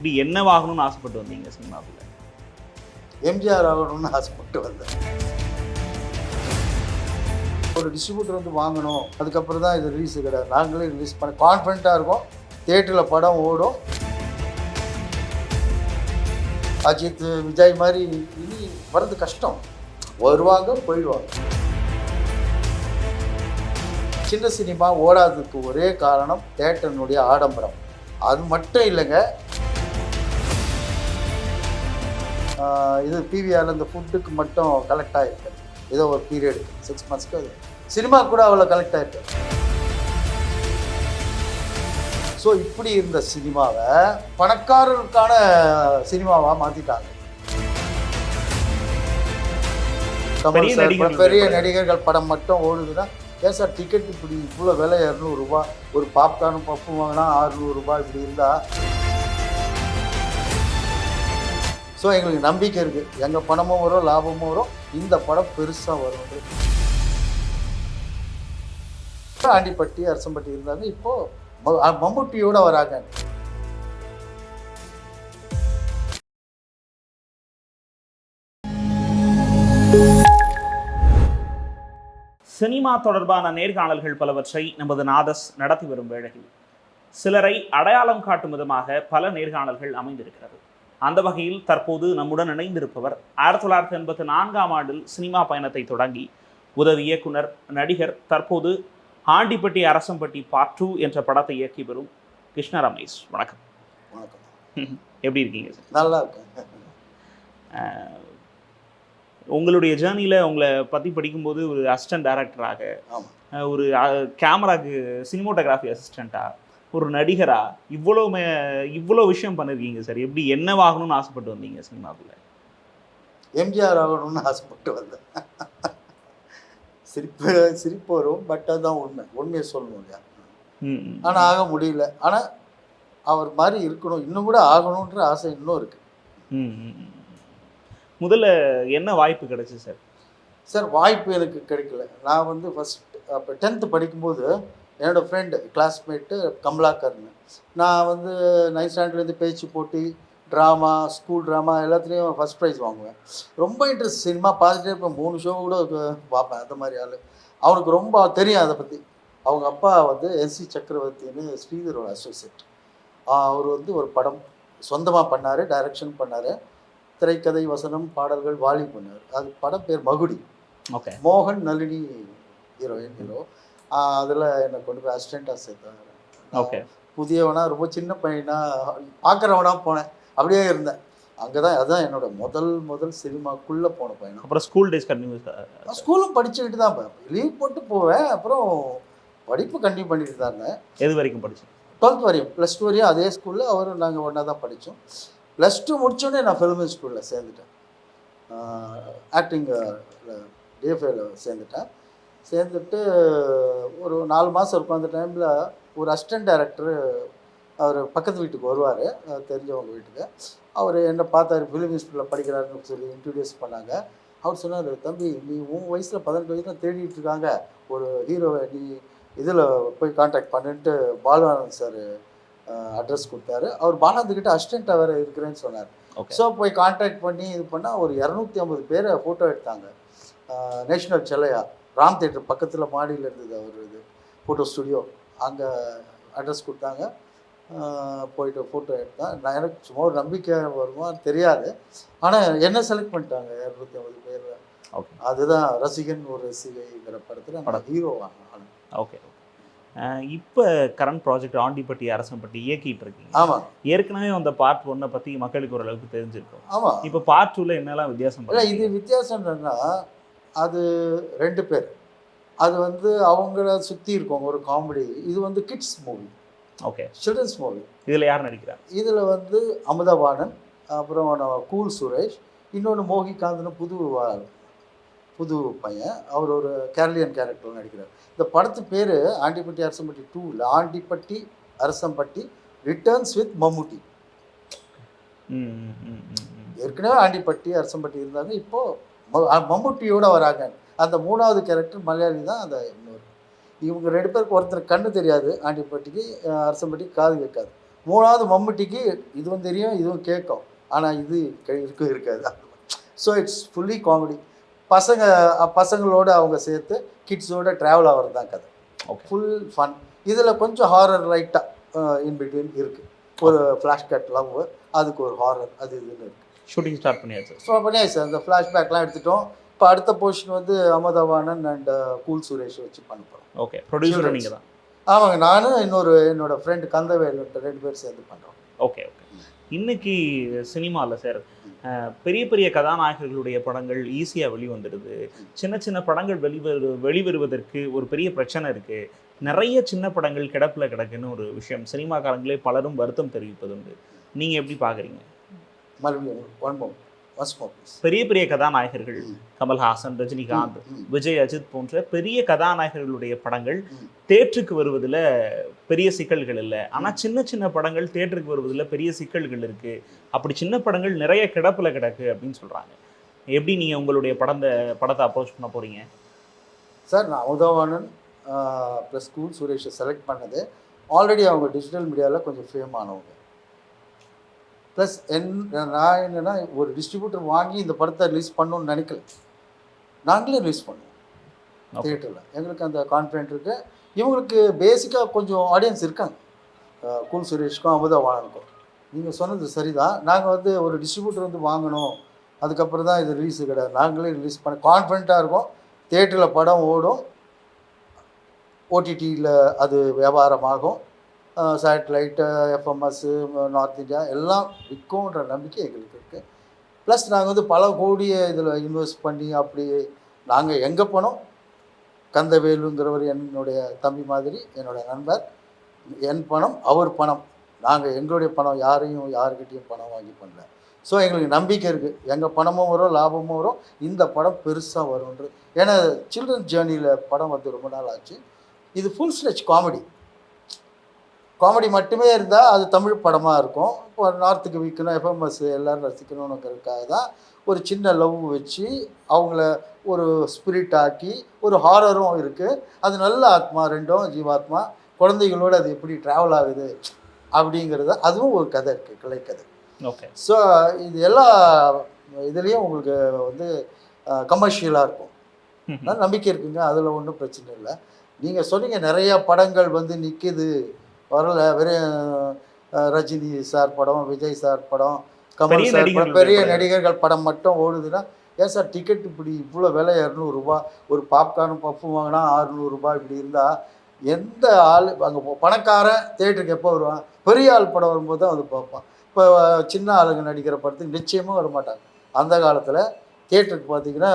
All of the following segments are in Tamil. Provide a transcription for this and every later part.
இப்படி என்னவாகணும்னு ஆசைப்பட்டு வந்தீங்க சினிமாவில்? எம்ஜிஆர் ஆகணும்னு ஆசைப்பட்டு வந்தேன். ஒரு டிஸ்ட்ரிபியூட்டர் வந்து வாங்கணும், அதுக்கப்புறம் தான் இது ரிலீஸ் கிடையாது, நாங்களே ரிலீஸ் பண்ண கான்ஃபிடண்ட்டாக இருக்கும். தியேட்டரில் படம் ஓடும். அஜித், விஜய் மாதிரி இனி வர்றது கஷ்டம். வருவாங்க, போயிடுவாங்க. சின்ன சினிமா ஓடாததுக்கு ஒரே காரணம் தியேட்டரினுடைய ஆடம்பரம். அது மட்டும் இல்லைங்க, இது பிவிஆரில் இந்த ஃபுட்டுக்கு மட்டும் கலெக்ட் ஆகிருக்கு. ஏதோ ஒரு பீரியடுக்கு 6 monthsக்கு அது சினிமா கூட அவ்வளோ கலெக்ட் ஆகிருக்கு. ஸோ இப்படி இருந்த சினிமாவை பணக்காரருக்கான சினிமாவாக மாற்றிட்டாங்க. பெரிய நடிகர்கள் படம் மட்டும் ஓடுதுன்னா, ஏன் சார் டிக்கெட் இப்படி இவ்வளோ விலை 200 ரூபா, ஒரு பாப்கார்னு பப்பு வாங்கினா 600 ரூபா இப்படி இருந்தால். ஸோ எங்களுக்கு நம்பிக்கை இருக்குது, எங்கள் பணமும் வரும், லாபமும் வரும், இந்த படம் பெருசாக வரும். ஆண்டிப்பட்டி, அரசம்பட்டி இருந்தாங்க, இப்போது மம்முட்டியோடு வராங்க. சினிமா தொடர்பான நேர்காணல்கள் பலவற்றை நமது நாதஸ் நடத்தி வரும் வேளையில் சிலரை அடையாளம் காட்டும் விதமாக பல நேர்காணல்கள் அமைந்திருக்கிறது. அந்த வகையில் தற்போது நம்முடன் இணைந்திருப்பவர் 1984ஆம் ஆண்டில் சினிமா பயணத்தை தொடங்கி உதவி இயக்குனர், நடிகர், தற்போது ஆண்டிப்பட்டி அரசம்பட்டி பார்ட் 2 என்ற படத்தை இயக்கி வரும் கிருஷ்ண ரமேஷ். வணக்கம். வணக்கம். எப்படி இருக்கீங்க சார்? நல்லா இருக்கேன். உங்களுடைய ஜேர்னியில் உங்களை பற்றி படிக்கும்போது ஒரு அசிஸ்டன்ட் டைரக்டராக, ஒரு கேமராக்கு சினிமோட்டோகிராஃபி அசிஸ்டண்ட்டாக, ஒரு நடிகரா இவ்வளோ விஷயம் பண்ணியிருக்கீங்க சார். எப்படி என்னவாகணும்னு ஆசைப்பட்டு வந்தீங்க சினிமாவில்? எம்ஜிஆர் ஆகணும்னு ஆசைப்பட்டு வந்தேன். சிரிப்பு வரும், பட் அதுதான் உண்மையை சொல்லணும் இல்லையா? ஆனால் ஆக முடியல. ஆனால் அவர் மாதிரி இருக்கணும், இன்னும் கூட ஆகணுன்ற ஆசை இன்னும் இருக்குது. முதல்ல என்ன வாய்ப்பு கிடைச்சி சார்? சார், வாய்ப்பு எனக்கு கிடைக்கல. நான் வந்து அப்போ 10th படிக்கும்போது என்னோடய ஃப்ரெண்டு, கிளாஸ்மேட்டு கமலாக்கர்னு, நான் வந்து 9th ஸ்டாண்டர்ட்லேருந்து பேச்சு போட்டி, ட்ராமா, ஸ்கூல் ட்ராமா எல்லாத்துலேயும் ஃபஸ்ட் ப்ரைஸ் வாங்குவேன். ரொம்ப இன்ட்ரெஸ்ட், சினிமா பார்த்துட்டே இருப்பேன். 3 ஷோ கூட பார்ப்பேன். அந்த மாதிரி ஆள். அவனுக்கு ரொம்ப தெரியும் அதை பற்றி. அவங்க அப்பா வந்து என்சி சக்கரவர்த்தின்னு ஸ்ரீதரோட அசோசியேட். அவர் வந்து ஒரு படம் சொந்தமாக பண்ணார், டைரக்ஷன் பண்ணார், திரைக்கதை, வசனம், பாடல்கள் வாலி பண்ணார். அது படம் பேர் மகுடி. ஓகே. மோகன், நளினி ஹீரோ. அதில் என்னை கொண்டு போய் அசிஸ்டண்ட்டாக சேர்த்தாங்க. ஓகே. புதியவனா, ரொம்ப சின்ன பையனா, பார்க்குறவனா போனேன். அப்படியே இருந்தேன். அங்கே தான் அதுதான் என்னோட முதல் சினிமாக்குள்ளே போன பையன். அப்புறம் ஸ்கூல் டேஸ் கண்டினியூ? ஸ்கூலும் படிச்சுக்கிட்டு தான் லீவ் போட்டு போவேன். அப்புறம் படிப்பு கண்டினியூ பண்ணிட்டு தான் இருந்தேன். எது வரைக்கும் படித்தேன்? 12th வரையும், +2 வரையும் அதே ஸ்கூலில். அவரும் நாங்கள் ஒன்றா தான் படித்தோம். +2 முடித்தோடனே நான் ஃபிலிம் இன்ஸ்டியூட்டில் சேர்ந்துட்டேன். ஆக்டிங் டிஎஃப்ஏல சேர்ந்துட்டு ஒரு 4 மாதம் இருக்கும். அந்த டைமில் ஒரு அசிஸ்டன்ட் டைரக்டரு, அவர் பக்கத்து வீட்டுக்கு வருவார், தெரிஞ்சவங்க வீட்டுக்கு. அவர் என்னை பார்த்தாரு, ஃபிலிம் இன்ஸ்டியூட்டில் படிக்கிறாருன்னு சொல்லி இன்ட்ரடியூஸ் பண்ணாங்க. அவர் சொன்னார், தம்பி, நீ உன் வயசில் 18 வயசில் தேடிட்டு இருக்காங்க ஒரு ஹீரோவை, நீ இதில் போய் கான்டாக்ட் பண்ணிட்டு பாலுவானந்த் சார் அட்ரஸ் கொடுத்தாரு. அவர் பாலாந்துக்கிட்ட அசிஸ்டண்ட்டாக வேறு இருக்கிறேன்னு சொன்னார். ஸோ போய் கான்டாக்ட் பண்ணி இது பண்ணால் ஒரு 250 பேரை ஃபோட்டோ எடுத்தாங்க. நேஷ்னல் செல்லையா ராம் தேட்டர் பக்கத்தில் மாடியில் இருந்தது அவர் இது ஃபோட்டோ ஸ்டுடியோ. அங்கே அட்ரஸ் கொடுத்தாங்க. போயிட்டு ஃபோட்டோ எடுத்தேன். நான் எனக்கு சும்மா ஒரு நம்பிக்கை வருமா தெரியாது. ஆனால் என்ன செலக்ட் பண்ணிட்டாங்க 250 பேர். ஓகே. அதுதான் ரசிகன் ஒரு ரசிகைங்கிற படத்தில் ஹீரோவாங்க. ஓகே. இப்போ கரண்ட் ப்ராஜெக்ட் ஆண்டிப்பட்டி அரசம்பட்டி இயக்கிட்டு இருக்கீங்க. ஆமாம். ஏற்கனவே அந்த பார்ட் 1 பற்றி மக்களுக்கு ஓரளவுக்கு தெரிஞ்சிருக்கும். ஆமாம். இப்போ பார்ட் 2ல என்னெல்லாம் வித்தியாசம்? இது வித்தியாசம் என்னன்னா, அது 2 பேர், அது வந்து அவங்கள சுற்றி இருக்கவங்க, ஒரு காமெடி. இது வந்து kids movie. Okay. Childrens movie. இதில் யார் நடிக்கிறார்? இதில் வந்து அமுதவாணன், அப்புறம் கூல் சுரேஷ், இன்னொன்று மோகிகாந்த்னு புது பையன். அவர் ஒரு கேரளியன் கேரக்டர் நடிக்கிறார். இந்த படத்து பேர் ஆண்டிப்பட்டி அரசம்பட்டி 2 இல்லை, ஆண்டிப்பட்டி அரசம்பட்டி ரிட்டர்ன்ஸ் வித் மம்முட்டி. ஏற்கனவே ஆண்டிப்பட்டி அரசம்பட்டி இருந்தாங்க, இப்போது மம்முட்டியோடு வராங்க. அந்த 3வது கேரக்டர் மலையாளி தான். அந்த இன்னொரு இவங்க 2 பேருக்கு ஒருத்தர் கண்ணு தெரியாது, ஆண்டிப்பட்டிக்கு, அரசம்பட்டிக்கு காது கேட்காது. மூணாவது மம்முட்டிக்கு இதுவும் தெரியும் இதுவும் கேட்கும், ஆனால் இது இருக்காது. So it's fully comedy. பசங்களோட அவங்க சேர்த்து கிட்ஸோட ட்ராவல் ஆகிறது தான் கதை. Full fun. இதில் கொஞ்சம் ஹாரர் லைட்டாக இன்பிட்வீன் இருக்குது. ஒரு ஃப்ளாஷ்பேக் லவ், அதுக்கு ஒரு ஹாரர், அது இதுன்னு இருக்குது. ஷூட்டிங் ஸ்டார்ட் பண்ணியாச்சு. பண்ணியாச்சு. அந்த ஃப்ளாஷ்பேக்லாம் எடுத்துட்டோம். இப்போ அடுத்த போர்ஷன் வந்து அமதவாணன் அண்ட் கூல் சுரேஷ் வச்சு பண்ண போகிறோம். ஓகே, ப்ரொடியூசர் நீங்கள் தான்? ஆமாங்க, நானும் என்னோட ஃப்ரெண்டு கந்தவேல் 2 பேர் சேர்ந்து பண்ணுறோம். Okay okay. இன்னைக்கு சினிமாவில் சார் பெரிய பெரிய கதாநாயகர்களுடைய படங்கள் ஈஸியாக வெளிவந்துடுது. சின்ன சின்ன படங்கள் வெளிவருவதற்கு ஒரு பெரிய பிரச்சனை இருக்குது. நிறைய சின்ன படங்கள் கிடப்பில் கிடக்குன்னு ஒரு விஷயம் சினிமாக்காரங்களே பலரும் வருத்தம் தெரிவிப்பதுண்டு. நீங்கள் எப்படி பார்க்குறீங்க? பெரிய பெரிய கதாநாயகர்கள் கமல்ஹாசன், ரஜினிகாந்த், விஜய், அஜித் போன்ற பெரிய கதாநாயகர்களுடைய படங்கள் தேட்டருக்கு வருவதில் பெரிய சிக்கல்கள் இல்லை. ஆனால் சின்ன சின்ன படங்கள் தேட்டருக்கு வருவதில் பெரிய சிக்கல்கள் இருக்குது. அப்படி சின்ன படங்கள் நிறைய கிடப்பில் கிடக்கு அப்படின்னு சொல்கிறாங்க. எப்படி நீங்கள் உங்களுடைய படத்தை அப்ரோச் பண்ண போகிறீங்க? சார், நான் அமுதவாணன் ப்ளஸ் கூல் சுரேஷை செலக்ட் பண்ணது ஆல்ரெடி அவங்க டிஜிட்டல் மீடியாவில் கொஞ்சம் ஃபேம் ஆனவங்க. ப்ளஸ் நான் என்னென்னா, ஒரு டிஸ்ட்ரிபியூட்டர் வாங்கி இந்த படத்தை ரிலீஸ் பண்ணணும்னு நினைக்கல, நாங்களே ரிலீஸ் பண்ணுவோம் தியேட்டரில். எங்களுக்கு அந்த கான்ஃபிடென்ட் இருக்குது. இவங்களுக்கு பேசிக்காக கொஞ்சம் ஆடியன்ஸ் இருக்காங்க, கூல் சுரேஷ்க்கும் அமுதவாணனுக்கும். நீங்கள் சொன்னது சரிதான். நாங்கள் வந்து ஒரு டிஸ்ட்ரிபியூட்டர் வந்து வாங்கணும், அதுக்கப்புறம் தான் இது ரிலீஸு கிடையாது. நாங்களே ரிலீஸ் பண்ண கான்ஃபிடென்ட்டாக இருக்கும். தியேட்டரில் படம் ஓடும், ஓடிடியில் அது வியாபாரமாகும், சேட்டலைட்டு, எஃப்எம்எஸ்ஸு, நார்த் இந்தியா எல்லாம் விற்கும்ன்ற நம்பிக்கை எங்களுக்கு இருக்குது. ப்ளஸ் நாங்கள் வந்து பல கோடியை இதில் இன்வெஸ்ட் பண்ணி அப்படி நாங்கள் எங்கள் பணம், கந்தவேலுங்கிறவர் என்னுடைய தம்பி மாதிரி, என்னோடய நண்பர், என் பணம் அவர் பணம், நாங்கள் எங்களுடைய பணம், யாருக்கிட்டையும் பணம் வாங்கி பண்ணல. ஸோ எங்களுக்கு நம்பிக்கை இருக்குது, எங்கள் பணமும் வரும், லாபமும் வரும், இந்த படம் பெருசாக வரும்ன்றது. ஏன்னா சில்ட்ரன்ஸ் ஜேர்னியில் படம் வந்து ரொம்ப நாள் ஆச்சு. இது ஃபுல் ஸ்ட்ரெச் காமெடி மட்டுமே இருந்தால் அது தமிழ் படமாக இருக்கும். இப்போ நார்த்துக்கு விற்கணும், எஃப்எம்எஸ் எல்லோரும் ரசிக்கணுங்கிறதுக்காக தான் ஒரு சின்ன லவ் வச்சு அவங்கள ஒரு ஸ்பிரிட் ஆக்கி, ஒரு ஹாரரும் இருக்குது. அது நல்ல ஆத்மா, ரெண்டும் ஜீவாத்மா, குழந்தைகளோடு அது எப்படி ட்ராவல் ஆகுது அப்படிங்கிறது, அதுவும் ஒரு கதை இருக்குது, கிளைக்கதை. ஓகே. ஸோ இது எல்லா இதுலேயும் உங்களுக்கு வந்து கமர்ஷியலாக இருக்கும், நம்பிக்கை இருக்குங்க, அதில் ஒன்றும் பிரச்சனை இல்லை. நீங்கள் சொன்னீங்க நிறையா படங்கள் வந்து நிற்கிது, வரல, வெறும் ரஜினி சார் படம், விஜய் சார் படம், கமல் சார் படம், பெரிய நடிகர்கள் படம் மட்டும் ஓடுதுன்னா, ஏன் சார் டிக்கெட் இப்படி இவ்வளோ விலை 200 ஒரு பாப்கார்னும் பஃப்பும் வாங்கினா 600 இப்படி இருந்தால் எந்த ஆள் அங்கே பணக்காரன் தேட்டருக்கு எப்போ வருவான்? பெரிய ஆள் படம் வரும்போது தான் வந்து பார்ப்பான். இப்போ சின்ன ஆளுங்க நடிக்கிற படத்துக்கு நிச்சயமாக வரமாட்டாங்க. அந்த காலத்தில் தேட்டருக்கு பார்த்தீங்கன்னா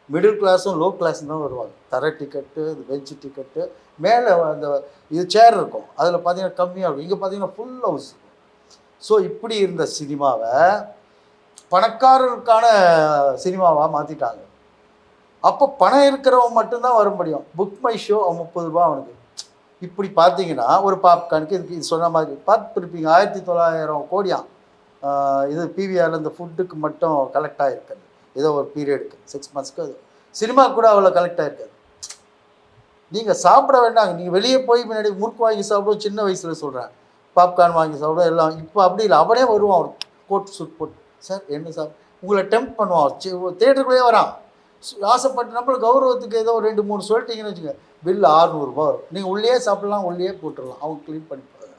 மிடில் கிளாஸும் லோ கிளாஸும் தான் வருவாங்க. தர டிக்கெட்டு, இது பெஞ்சு டிக்கெட்டு, மேலே அந்த இது சேர் இருக்கும், அதில் பார்த்தீங்கன்னா கம்மியாக இருக்கும். இங்கே பார்த்தீங்கன்னா ஃபுல் ஹவுஸ். ஸோ இப்படி இருந்த சினிமாவை பணக்காரருக்கான சினிமாவாக மாற்றிட்டாங்க. அப்போ பணம் இருக்கிறவங்க மட்டும்தான் வர முடியும். புக் மை ஷோ 30 ரூபா அவனுக்கு. இப்படி பார்த்தீங்கன்னா ஒரு பாப்கார்னுக்கு இது சொன்ன மாதிரி பார்த்துருப்பீங்க, 1900 கோடியாம் இது பிவிஆரில் இந்த ஃபுட்டுக்கு மட்டும் கலெக்ட் ஆகிருக்காது. ஏதோ ஒரு பீரியடுக்கு 6 மந்த்ஸ்க்கு அது சினிமா கூட அவ்வளோ கலெக்ட் ஆகிருக்காது. நீங்கள் சாப்பிட வேண்டாங்க, நீங்கள் வெளியே போய் முன்னாடி முறுக்கு வாங்கி சாப்பிடுவோம், சின்ன வயசில் சொல்கிறேன், பாப்கார்ன் வாங்கி சாப்பிடுவோம் எல்லாம். இப்போ அப்படி இல்லை, அவனே வருவான், அவர் கோட் சூட் போட்டு, சார் என்ன சார் உங்களை டெம்ப் பண்ணுவான், தேட்டருக்குள்ளேயே வரான். ஆசைப்பட்டு நம்மளுக்கு கௌரவத்துக்கு ஏதோ 2-3 சொல்லிட்டீங்கன்னு வச்சுங்க, பில்லு 600 வரும். நீங்கள் உள்ளே சாப்பிட்லாம், உள்ளே போட்டுடலாம், அவங்க க்ளீன் பண்ணிப்பாங்க.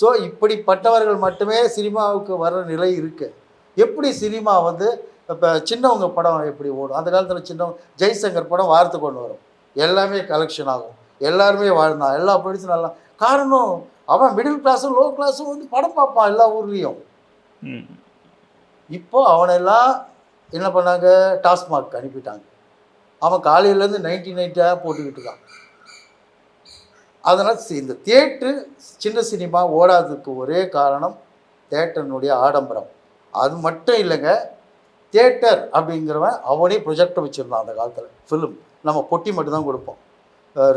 ஸோ இப்படிப்பட்டவர்கள் மட்டுமே சினிமாவுக்கு வர்ற நிலை இருக்குது. எப்படி சினிமா வந்து இப்போ சின்னவங்க படம் எப்படி ஓடும்? அந்த காலத்தில் சின்னவங்க ஜெய்சங்கர் படம் வாரத்துக்கு 1 வரும், எல்லாமே கலெக்ஷன் ஆகும், எல்லாருமே வாழ்ந்தான், எல்லா ப்ரொடியூஸும் நல்லா. காரணம் அவன் மிடில் கிளாஸும் லோ கிளாஸும் வந்து படம் பார்ப்பான் எல்லா ஊர்லேயும். இப்போது அவனெல்லாம் என்ன பண்ணாங்க, டாஸ்மாக் அனுப்பிட்டாங்க. அவன் காலையிலேருந்து 90 போட்டுக்கிட்டு இருக்கான். அதனால் இந்த தியேட்ரு சின்ன சினிமா ஓடாததுக்கு ஒரே காரணம் தியேட்டர்னுடைய ஆடம்பரம். அது மட்டும் இல்லைங்க, தியேட்டர் அப்படிங்கிறவன் அவனே ப்ரொஜெக்டர் வச்சுருந்தான் அந்த காலத்தில். ஃபிலிம் நம்ம பொட்டி மட்டும்தான் கொடுப்போம்,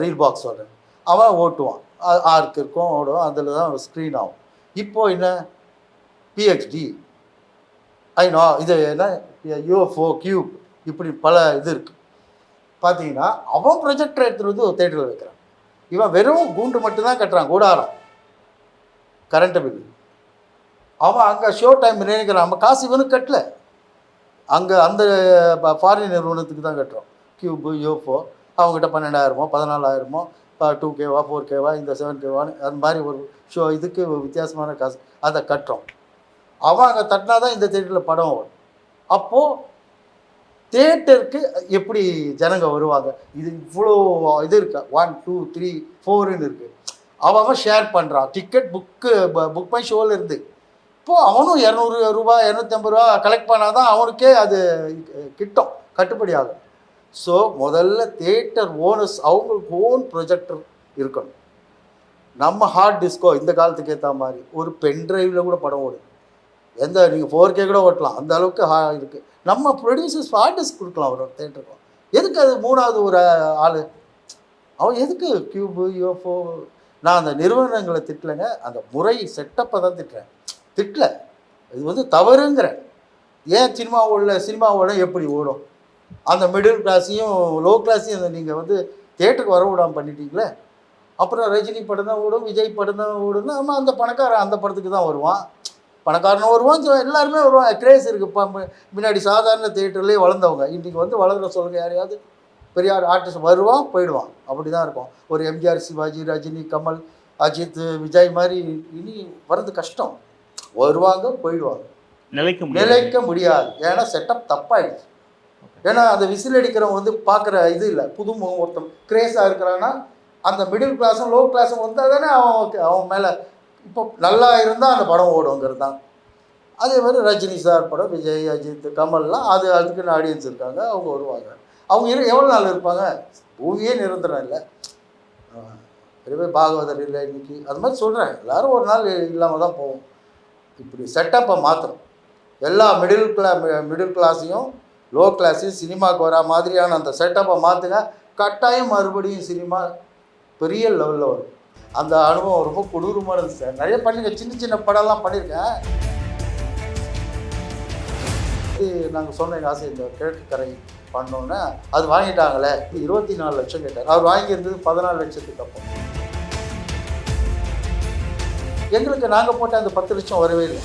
ரீல் பாக்ஸோட. அவன் ஓட்டுவான், ஆர்க்கு இருக்கும், ஓடும், அதில் தான் ஸ்க்ரீன் ஆகும். இப்போது என்ன பிஎக்ஸ்டி, ஐநோ, இது என்ன யூஎஃப்ஓ, கியூப், இப்படி பல இது இருக்குது. பார்த்தீங்கன்னா அவன் ப்ரொஜெக்டர் எடுத்துகிட்டு வந்து ஒரு தேட்டரில் வைக்கிறான். இவன் வெறும் கூண்டு மட்டும்தான் கட்டுறான், கூடாரம். Current bill. அவன் அங்கே ஷோ டைம் நினைக்கிறான், நம்ம காசு இவனுக்கு கட்டல, அங்கே அந்த ஃபாரின் நிறுவனத்துக்கு தான் கட்டுறோம். கியூபு யோஃபோ அவங்ககிட்ட 12,000 14,000 2K 4K இந்த 7K அந்த மாதிரி ஒரு ஷோ இதுக்கு வித்தியாசமான காசு அதை கட்டுறோம். அவன் அங்கே தட்டினா தான் இந்த தேட்டரில் படம் வரும். அப்போது தேட்டருக்கு எப்படி ஜனங்க வருவாங்க? இது இவ்வளோ இது இருக்கா, 1 2 3 4ன்னு இருக்குது. அவன் ஷேர் பண்ணுறான் டிக்கெட் புக் மை ஷோவில் இருந்து. இப்போது அவனும் 200 ரூபா 250 ரூபா கலெக்ட் பண்ணால் தான் அவனுக்கே அது கிட்டும், கட்டுப்படி ஆகும். ஸோ முதல்ல தேட்டர் ஓனர்ஸ் அவங்களுக்கு ஓன் ப்ரொஜெக்டர் இருக்கணும். நம்ம ஹார்ட் டிஸ்கோ இந்த காலத்துக்கு ஏற்ற மாதிரி ஒரு பென் ட்ரைவில் கூட படம் ஓடும். நீங்கள் 4K கூட ஓட்டலாம், அந்த அளவுக்கு இருக்குது. நம்ம ப்ரொடியூசர்ஸ் ஹார்ட் டிஸ்க் கொடுக்கலாம் ஒரு தேட்டருக்கும். எதுக்கு அது மூணாவது ஒரு ஆள்? அவன் எதுக்கு கியூபு யோஃபோ? நான் அந்த நிறுவனங்களை திட்டலைங்க, அந்த முறை செட்டப்பை தான் திட்டல. இது தவறுங்கிறேன். ஏன் சினிமாவோட எப்படி ஓடும்? அந்த மிடில் கிளாஸையும் லோ கிளாஸையும் நீங்கள் தேட்டருக்கு வர விடாமல் பண்ணிட்டீங்களே. அப்புறம் ரஜினி படம் தான் ஓடும், விஜய் படம் தான் ஓடும்னா ஆமாம், அந்த பணக்காரன் அந்த படத்துக்கு தான் வருவான், பணக்காரனும் வருவான், எல்லாருமே வருவான். கிரேஸ் இருக்குது. இப்போ முன்னாடி சாதாரண தேட்டர்லேயே வளர்ந்தவங்க இன்றைக்கி வளர்கிற சொல்லுங்க, யாரையாவது பெரிய ஆர்டிஸ்ட் வருவான் போயிடுவான், அப்படி தான் இருக்கும். ஒரு எம்ஜிஆர், சிவாஜி, ரஜினி, கமல், அஜித், விஜய் மாதிரி இனி வர்றது கஷ்டம். வருவாங்க போயிடுவாங்க, நிலைக்க முடியாது. ஏன்னா செட்டப் தப்பாயிடுச்சு. ஏன்னா அந்த விசில் அடிக்கிறவங்க பார்க்குற இது இல்லை, புதுமுகம் ஒருத்தன் கிரேஸாக இருக்கிறான்னா அந்த மிடில் கிளாஸும் லோ கிளாஸும் வந்தால் தானே அவன் மேலே இப்போ நல்லா இருந்தால் அந்த படம் ஓடுங்கிறது தான். அதே மாதிரி ரஜினி சார் படம், விஜய், அஜித், கமல்லாம் அதுக்குன்னு ஆடியன்ஸ் இருக்காங்க, அவங்க வருவாங்க. அவங்க எவ்வளோ நாள் இருப்பாங்க? பூமியே நிரந்தரம் இல்லை. பெரிய பாகவதர் இல்லை இன்னைக்கு, அது மாதிரி சொல்கிறேன். எல்லோரும் ஒரு நாள் இல்லாமல் தான் போவோம். இப்படி செட்டப்பை மாற்றணும். எல்லா மிடில் கிளாஸையும் லோ கிளாஸையும் சினிமாவுக்கு வரா மாதிரியான அந்த செட்டப்பை மாற்றுங்க. கட்டாயம் மறுபடியும் சினிமா பெரிய லெவலில் வரும். அந்த அனுபவம் ரொம்ப கொடூரமாக இருந்துச்சு சார். நிறைய பண்ணியிருக்கேன், சின்ன சின்ன படம்லாம் பண்ணியிருக்கேன். நாங்கள் சொன்ன எங்கள் ஆசை இந்த கிழக்கு கரை பண்ணோன்னே அது வாங்கிட்டாங்களே. 24 லட்சம் கேட்டார். அவர் வாங்கியிருந்தது 14 லட்சத்துக்கு அப்போ. எங்களுக்கு நாங்கள் போட்ட அந்த 10 லட்சம் வரவே இல்லை.